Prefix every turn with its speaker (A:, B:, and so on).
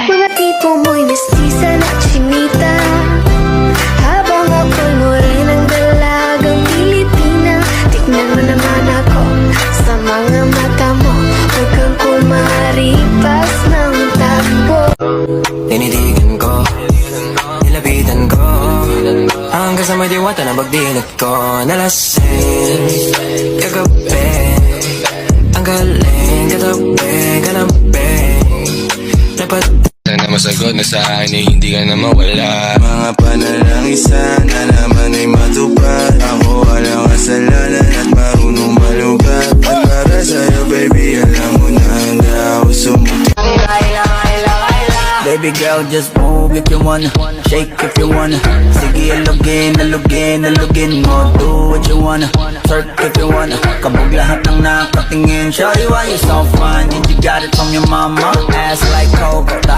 A: Mga tipo mo'y mestiza na chinita, habang ako'y morenang dalagang Pilipina. Tignan mo naman ako sa mga mata mo, huwag kang kumaripas ng takbo.
B: Tinitigan ko, nilapitan ko, hanggang sa may diwata na bagdinat ko. Nalasing, kagabi, ang galing, katabi, kalambing. Dapat
C: sana masagot na sa akin eh, hindi ka na mawala.
D: Mga panalangin sana naman ay matupad. Ako walang kasalanan at marunong malugat. At para sa'yo baby, alam mo na handa ako sumuti.
E: Baby girl, just move if you wanna, shake if you wanna. Sige, alugin, alugin, alugin mo. Do what you wanna, twerk if you wanna. Kabog lahat ng nakatingin. Shawty, why you so fine? Did you got it from your mama? Ass like Cobra.